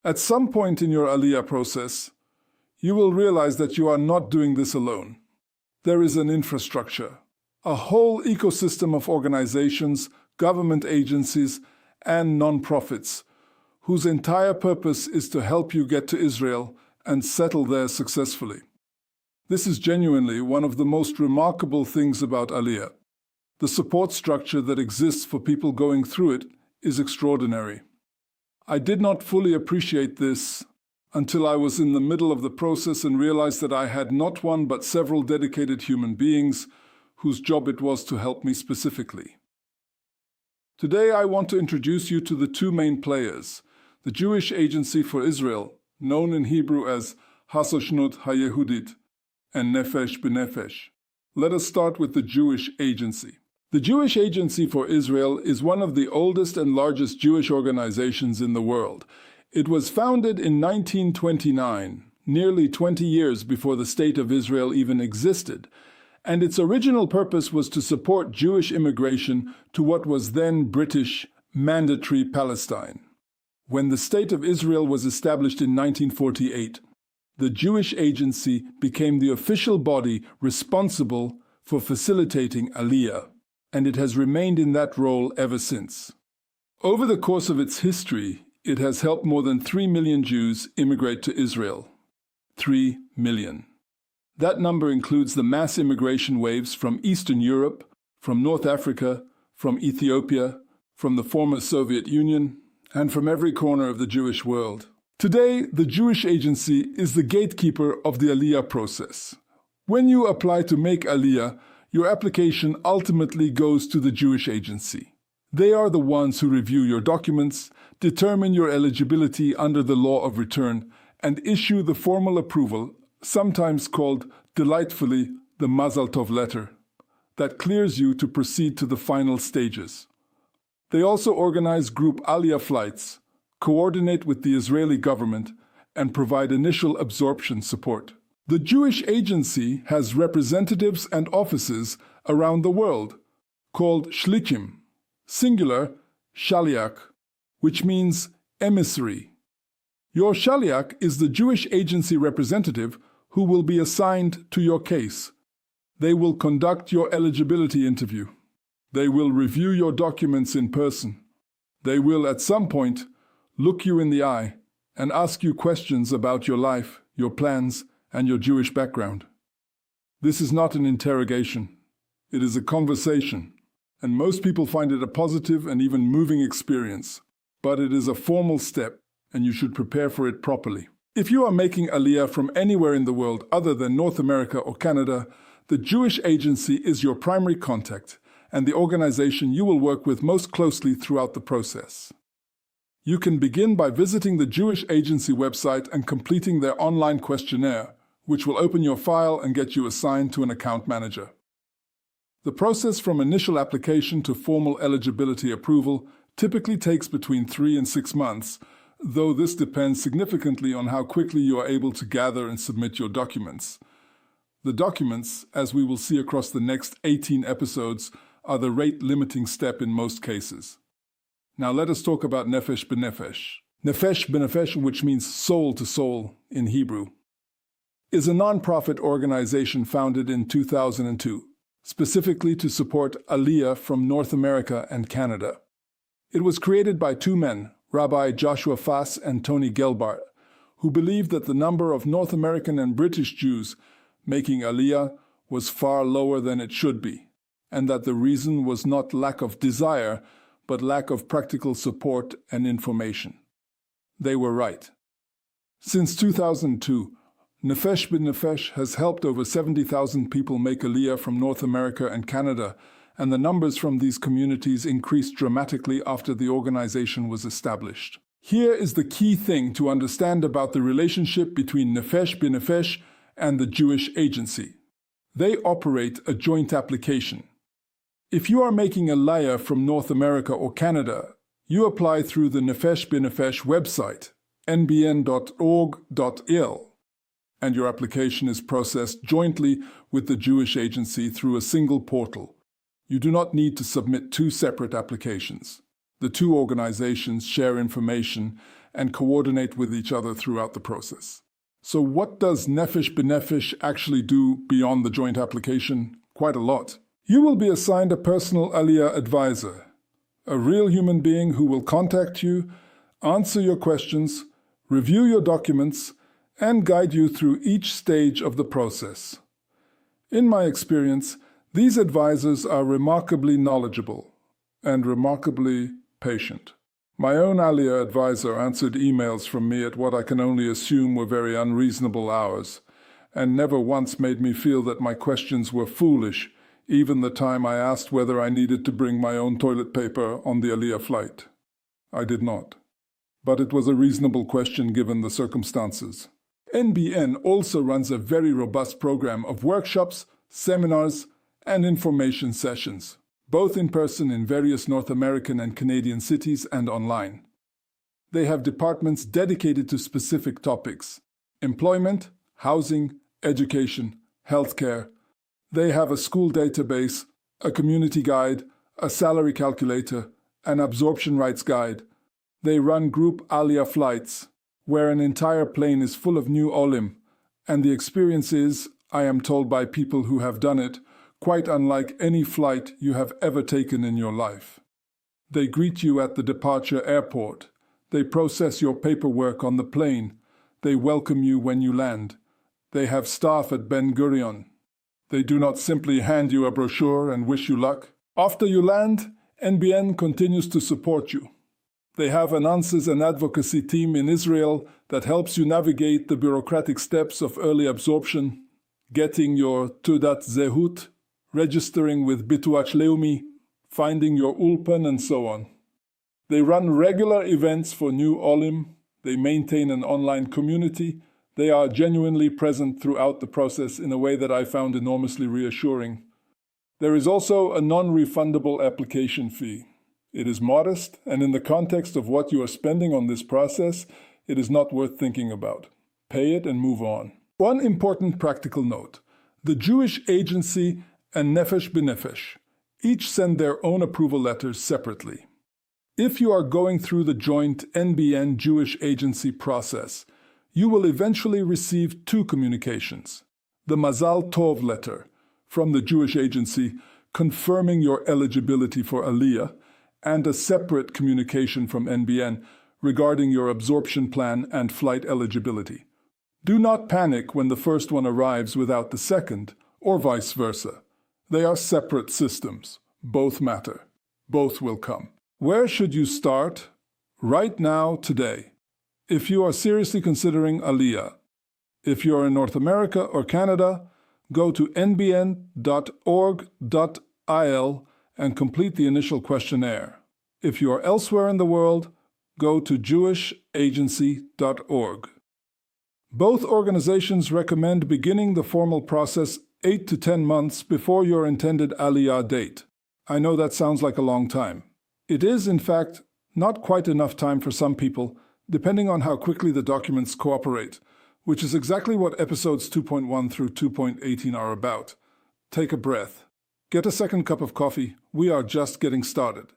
At some point in your Aliyah process, you will realize that you are not doing this alone. There is an infrastructure, a whole ecosystem of organizations, government agencies, and non-profits, whose entire purpose is to help you get to Israel and settle there successfully. This is genuinely one of the most remarkable things about Aliyah. The support structure that exists for people going through it is extraordinary. I did not fully appreciate this until I was in the middle of the process and realized that I had not one but several dedicated human beings whose job it was to help me specifically. Today I want to introduce you to the two main players, the Jewish Agency for Israel, known in Hebrew as Hasoshnut HaYehudit, and Nefesh B'Nefesh. Let us start with the Jewish Agency. The Jewish Agency for Israel is one of the oldest and largest Jewish organizations in the world. It was founded in 1929, nearly 20 years before the State of Israel even existed, and its original purpose was to support Jewish immigration to what was then British Mandatory Palestine. When the State of Israel was established in 1948, the Jewish Agency became the official body responsible for facilitating Aliyah, and it has remained in that role ever since. Over the course of its history, it has helped more than 3 million Jews immigrate to Israel. 3 million. That number includes the mass immigration waves from Eastern Europe, from North Africa, from Ethiopia, from the former Soviet Union, and from every corner of the Jewish world. Today, the Jewish Agency is the gatekeeper of the Aliyah process. When you apply to make Aliyah, your application ultimately goes to the Jewish Agency. They are the ones who review your documents, determine your eligibility under the law of return, and issue the formal approval, sometimes called delightfully the Mazal Tov letter, that clears you to proceed to the final stages. They also organize group Aliyah flights, coordinate with the Israeli government, and provide initial absorption support. The Jewish Agency has representatives and offices around the world, called shlichim, singular shaliach, which means emissary. Your shaliach is the Jewish Agency representative who will be assigned to your case. They will conduct your eligibility interview. They will review your documents in person. They will, at some point, look you in the eye and ask you questions about your life, your plans, and your Jewish background. This is not an interrogation. It is a conversation, and most people find it a positive and even moving experience. But it is a formal step, and you should prepare for it properly. If you are making Aliyah from anywhere in the world other than North America or Canada, the Jewish Agency is your primary contact and the organization you will work with most closely throughout the process. You can begin by visiting the Jewish Agency website and completing their online questionnaire, which will open your file and get you assigned to an account manager. The process from initial application to formal eligibility approval typically takes between 3 and 6 months, though this depends significantly on how quickly you are able to gather and submit your documents. The documents, as we will see across the next 18 episodes, are the rate-limiting step in most cases. Now let us talk about Nefesh B'Nefesh. Nefesh B'Nefesh, which means soul to soul in Hebrew, is a non-profit organization founded in 2002, specifically to support Aliyah from North America and Canada. It was created by two men, Rabbi Joshua Fass and Tony Gelbart, who believed that the number of North American and British Jews making Aliyah was far lower than it should be, and that the reason was not lack of desire, but lack of practical support and information. They were right. Since 2002, Nefesh B'Nefesh has helped over 70,000 people make Aliyah from North America and Canada, and the numbers from these communities increased dramatically after the organization was established. Here is the key thing to understand about the relationship between Nefesh B'Nefesh and the Jewish Agency. They operate a joint application. If you are making Aliyah from North America or Canada, you apply through the Nefesh B'Nefesh website, nbn.org.il, and your application is processed jointly with the Jewish Agency through a single portal. You do not need to submit two separate applications. The two organizations share information and coordinate with each other throughout the process. So what does Nefesh B'Nefesh actually do beyond the joint application? Quite a lot. You will be assigned a personal Aliyah advisor, a real human being who will contact you, answer your questions, review your documents, and guide you through each stage of the process. In my experience, these advisors are remarkably knowledgeable and remarkably patient. My own Aliyah advisor answered emails from me at what I can only assume were very unreasonable hours, and never once made me feel that my questions were foolish, even the time I asked whether I needed to bring my own toilet paper on the Aliyah flight. I did not. But it was a reasonable question given the circumstances. NBN also runs a very robust program of workshops, seminars, and information sessions, both in person in various North American and Canadian cities and online. They have departments dedicated to specific topics: employment, housing, education, healthcare. They have a school database, a community guide, a salary calculator, an absorption rights guide. They run group Aliyah flights, where an entire plane is full of new olim, and the experience is, I am told by people who have done it, quite unlike any flight you have ever taken in your life. They greet you at the departure airport. They process your paperwork on the plane. They welcome you when you land. They have staff at Ben Gurion. They do not simply hand you a brochure and wish you luck. After you land, NBN continues to support you. They have an answers and advocacy team in Israel that helps you navigate the bureaucratic steps of early absorption, getting your Tudat Zehut, registering with Bituach Leumi, finding your Ulpan, and so on. They run regular events for new Olim. They maintain an online community. They are genuinely present throughout the process in a way that I found enormously reassuring. There is also a non-refundable application fee. It is modest, and in the context of what you are spending on this process, it is not worth thinking about. Pay it and move on. One important practical note: the Jewish Agency and Nefesh B'Nefesh each send their own approval letters separately. If you are going through the joint NBN Jewish Agency process, you will eventually receive two communications: the Mazal Tov letter from the Jewish Agency confirming your eligibility for Aliyah, and a separate communication from NBN regarding your absorption plan and flight eligibility. Do not panic when the first one arrives without the second, or vice versa. They are separate systems. Both matter. Both will come. Where should you start? Right now, today. If you are seriously considering Aliyah. If you are in North America or Canada, go to nbn.org.il and complete the initial questionnaire. If you are elsewhere in the world, go to jewishagency.org. Both organizations recommend beginning the formal process 8 to 10 months before your intended Aliyah date. I know that sounds like a long time. It is, in fact, not quite enough time for some people, depending on how quickly the documents cooperate, which is exactly what episodes 2.1 through 2.18 are about. Take a breath. Get a second cup of coffee. We are just getting started.